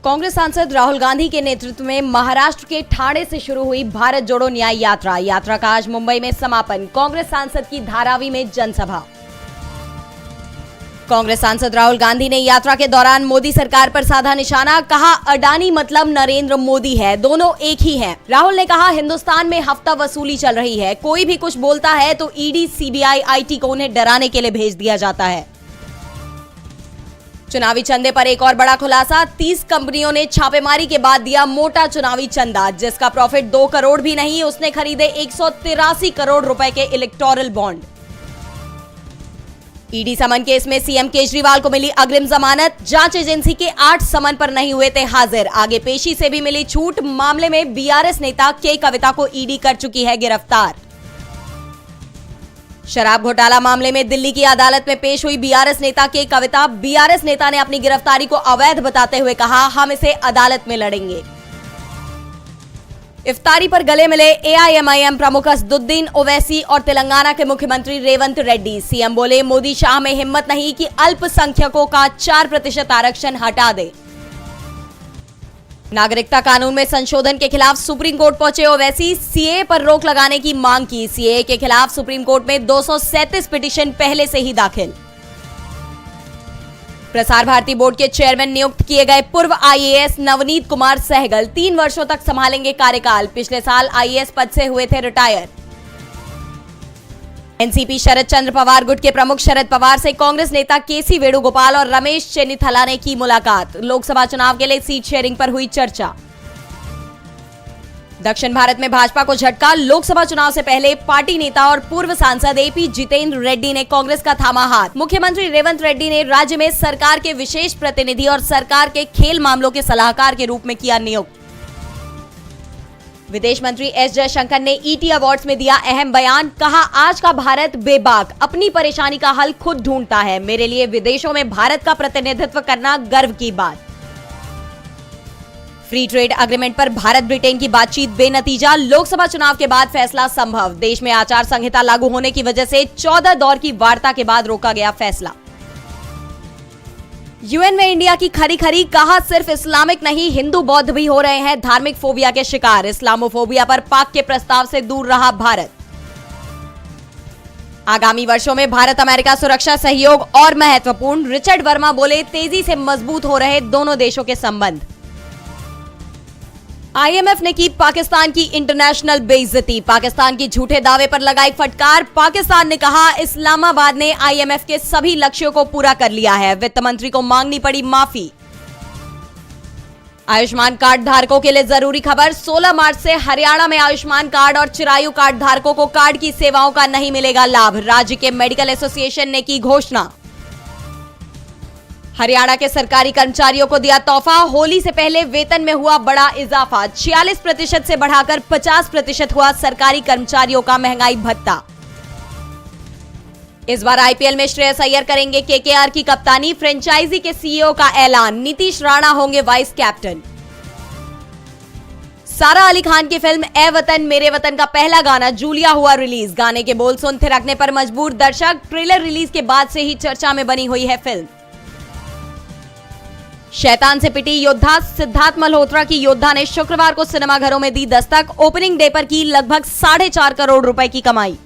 कांग्रेस सांसद राहुल गांधी के नेतृत्व में महाराष्ट्र के ठाणे से शुरू हुई भारत जोड़ो न्याय यात्रा का आज मुंबई में समापन। कांग्रेस सांसद की धारावी में जनसभा। कांग्रेस सांसद राहुल गांधी ने यात्रा के दौरान मोदी सरकार पर साधा निशाना, कहा अडानी मतलब नरेंद्र मोदी है, दोनों एक ही हैं। राहुल ने कहा हिंदुस्तान में हफ्ता वसूली चल रही है, कोई भी कुछ बोलता है तो ईडी, सीबीआई, आईटी को उन्हें डराने के लिए भेज दिया जाता है। चुनावी चंदे पर एक और बड़ा खुलासा, 30 कंपनियों ने छापेमारी के बाद दिया मोटा चुनावी चंदा, जिसका प्रॉफिट 2 करोड़ भी नहीं। उसने खरीदे 183 करोड़ रुपए के electoral bond. ED summon case में सीएम केजरीवाल को मिली अग्रिम जमानत, जांच एजेंसी के 8 समन पर नहीं हुए थे हाजिर, आगे पेशी से भी मिली छूट। मामले में बीआरएस नेता के कविता को ईडी कर चुकी है गिरफ्तार। शराब घोटाला मामले में दिल्ली की अदालत में पेश हुई बीआरएस नेता के कविता। बीआरएस नेता ने अपनी गिरफ्तारी को अवैध बताते हुए कहा, हम इसे अदालत में लड़ेंगे। इफ्तारी पर गले मिले एआईएमआईएम प्रमुख असदुद्दीन ओवैसी और तेलंगाना के मुख्यमंत्री रेवंत रेड्डी। सीएम बोले, मोदी शाह में हिम्मत नहीं कि अल्पसंख्यकों का 4% आरक्षण हटा दे। नागरिकता कानून में संशोधन के खिलाफ सुप्रीम कोर्ट पहुंचे ओवैसी, सीए पर रोक लगाने की मांग की। सीए के खिलाफ सुप्रीम कोर्ट में 237 पिटीशन पहले से ही दाखिल। प्रसार भारती बोर्ड के चेयरमैन नियुक्त किए गए पूर्व आईएएस नवनीत कुमार सहगल 3 वर्षों तक संभालेंगे कार्यकाल। पिछले साल आईएएस पद से हुए थे रिटायर। एनसीपी शरद चंद्र पवार गुट के प्रमुख शरद पवार से कांग्रेस नेता केसी वेणुगोपाल और रमेश चेन्निथला ने की मुलाकात। लोकसभा चुनाव के लिए सीट शेयरिंग पर हुई चर्चा। दक्षिण भारत में भाजपा को झटका, लोकसभा चुनाव से पहले पार्टी नेता और पूर्व सांसद एपी जितेंद्र रेड्डी ने कांग्रेस का थामा हाथ। मुख्यमंत्री रेवंत रेड्डी ने राज्य में सरकार के विशेष प्रतिनिधि और सरकार के खेल मामलों के सलाहकार के रूप में किया नियुक्त। विदेश मंत्री एस जयशंकर ने ईटी अवार्ड्स में दिया अहम बयान, कहा आज का भारत बेबाक, अपनी परेशानी का हल खुद ढूंढता है। मेरे लिए विदेशों में भारत का प्रतिनिधित्व करना गर्व की बात। फ्री ट्रेड एग्रीमेंट पर भारत ब्रिटेन की बातचीत बेनतीजा, लोकसभा चुनाव के बाद फैसला संभव। देश में आचार संहिता लागू होने की वजह से 14 दौर की वार्ता के बाद रोका गया फैसला। यूएन में इंडिया की खरी, कहा सिर्फ इस्लामिक नहीं हिंदू बौद्ध भी हो रहे हैं धार्मिक फोबिया के शिकार। इस्लामोफोबिया पर पाक के प्रस्ताव से दूर रहा भारत। आगामी वर्षों में भारत अमेरिका सुरक्षा सहयोग और महत्वपूर्ण, रिचर्ड वर्मा बोले, तेजी से मजबूत हो रहे दोनों देशों के संबंध। आईएमएफ ने की पाकिस्तान की इंटरनेशनल बेइज्जती, पाकिस्तान की झूठे दावे पर लगाई फटकार। पाकिस्तान ने कहा इस्लामाबाद ने आईएमएफ के सभी लक्ष्यों को पूरा कर लिया है, वित्त मंत्री को मांगनी पड़ी माफी। आयुष्मान कार्ड धारकों के लिए जरूरी खबर, 16 मार्च से हरियाणा में आयुष्मान कार्ड और चिरायु कार्ड धारकों को कार्ड की सेवाओं का नहीं मिलेगा लाभ, राज्य के मेडिकल एसोसिएशन ने की घोषणा। हरियाणा के सरकारी कर्मचारियों को दिया तोहफा, होली से पहले वेतन में हुआ बड़ा इजाफा, 46% से बढ़ाकर 50% हुआ सरकारी कर्मचारियों का महंगाई भत्ता। इस बार आईपीएल में श्रेयस अय्यर करेंगे केकेआर की कप्तानी, फ्रेंचाइजी के सीईओ का ऐलान, नीतीश राणा होंगे वाइस कैप्टन। सारा अली खान की फिल्म ए वतन मेरे वतन का पहला गाना जूलिया हुआ रिलीज, गाने के बोल सुन थिरकने पर मजबूर दर्शक। ट्रेलर रिलीज के बाद से ही चर्चा में बनी हुई है फिल्म। शैतान से पिटी योद्धा, सिद्धार्थ मल्होत्रा की योद्धा ने शुक्रवार को सिनेमाघरों में दी दस्तक। ओपनिंग डे पर की लगभग 4.5 करोड़ रुपए की कमाई।